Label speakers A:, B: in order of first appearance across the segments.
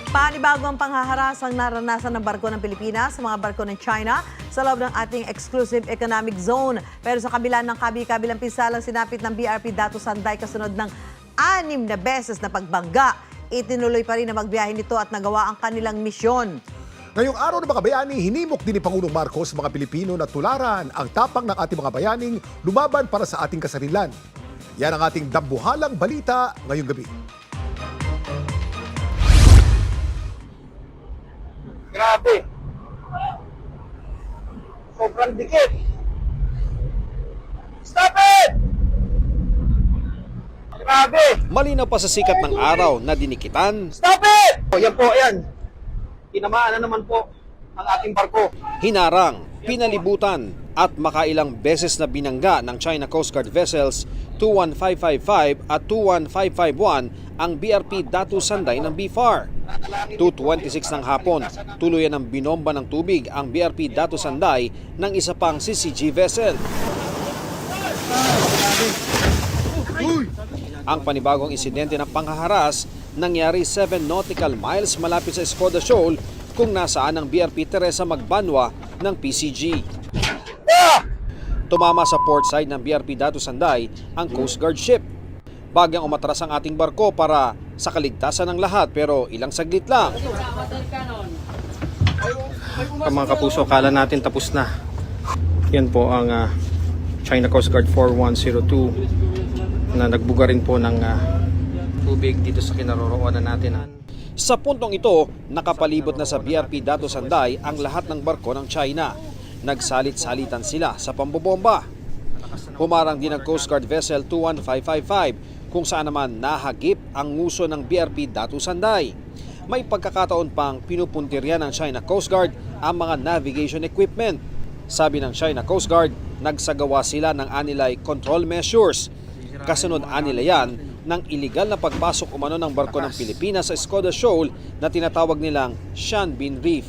A: Panibagong panghaharas ang naranasan ng barko ng Pilipinas sa mga barko ng China sa loob ng ating exclusive economic zone. Pero sa kabila ng kabi-kabilang pinsalang sinapit ng BRP Dato Sanday kasunod ng 6 na beses na pagbangga, itinuloy pa rin na magbiyahe nito at nagawa ang kanilang misyon.
B: Ngayong araw ng mga bayani, hinimok din ni Pangulong Marcos sa mga Pilipino na tularan ang tapang ng ating mga bayaning lumaban para sa ating kasarilan. Yan ang ating dambuhalang balita ngayong gabi.
C: Grabe. Sobrang dikit. Stop it! Grabe.
D: Malinaw pa sa sikat ng araw na dinikitan,
C: Stop it! O, yan po, ayan. Tinamaan na naman po ang ating barko.
D: hinarang, pinalibutan at makailang beses na binangga ng China Coast Guard vessels 21555 at 21551 ang BRP Dato Sanday ng BFAR. 2:26 ng hapon, tuluyan ng binomba ng tubig ang BRP Dato Sanday ng isa pang CCG vessel. Ang panibagong insidente ng panghaharas nangyari 7 nautical miles malapit sa Escoda Shoal kung nasaan ang BRP Teresa Magbanwa ng PCG. Tumama sa port side ng BRP Dato Sanday ang Coast Guard ship. Bagyang umatras ang ating barko para sa kaligtasan ng lahat pero ilang saglit lang.
E: Mga kapuso, akala natin tapos na. Yan po ang China Coast Guard 4102 na nagbuga rin po ng tubig dito sa kinaroroonan natin.
D: Sa puntong ito, nakapalibot na sa BRP Dato Sanday ang lahat ng barko ng China. Nagsalit-salitan sila sa pambobomba. Humarang din ang Coast Guard Vessel 21555 kung saan naman nahagip ang nguso ng BRP Dato Sanday. May pagkakataon pang pinupuntirya ng China Coast Guard ang mga navigation equipment. Sabi ng China Coast Guard, nagsagawa sila ng anilay control measures. Kasunod anila yan ng iligal na pagpasok umano ng barko ng Pilipinas sa Escoda Shoal na tinatawag nilang Shanbin Reef.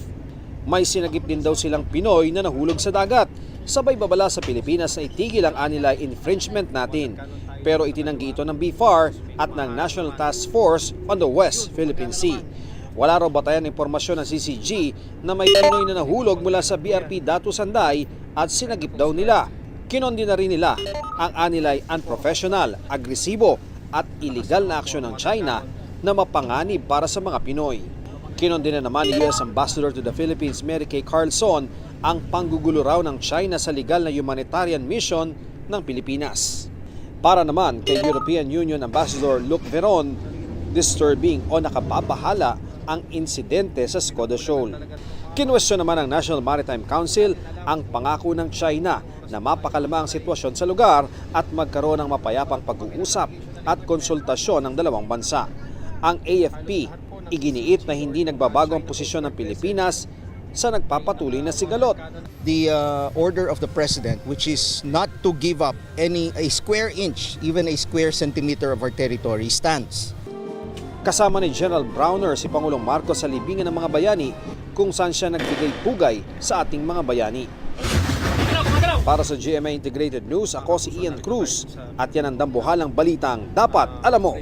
D: May sinagip din daw silang Pinoy na nahulog sa dagat. Sabay babala sa Pilipinas na itigil ang anilay infringement natin. Pero itinanggi ito ng BFAR at ng National Task Force on the West Philippine Sea. Wala raw batayan impormasyon ng CCG na may Pinoy na nahulog mula sa BRP Dato Sanday at sinagip daw nila. Kinondi na rin nila ang anilay unprofessional, agresibo at iligal na aksyon ng China na mapanganib para sa mga Pinoy. Kinondi na naman ni US Ambassador to the Philippines Mary Kay Carlson ang panggugulo raw ng China sa legal na humanitarian mission ng Pilipinas. Para naman kay European Union Ambassador Luc Veron, disturbing o nakababahala ang insidente sa Escoda Shoal. Kinwestiyon naman ng National Maritime Council ang pangako ng China na mapakalma ang sitwasyon sa lugar at magkaroon ng mapayapang pag-uusap at konsultasyon ng dalawang bansa. Ang AFP iginiit na hindi nagbabago ang posisyon ng Pilipinas sa nagpapatuloy na sigalot.
F: The order of the president, which is not to give up a square inch, even a square centimeter of our territory, stands.
D: Kasama ni General Browner si Pangulong Marcos sa libingan ng mga bayani kung saan siya nagbigay-pugay sa ating mga bayani. Para sa GMA Integrated News, ako si Ian Cruz at yan ang dambuhalang balitang dapat alam mo.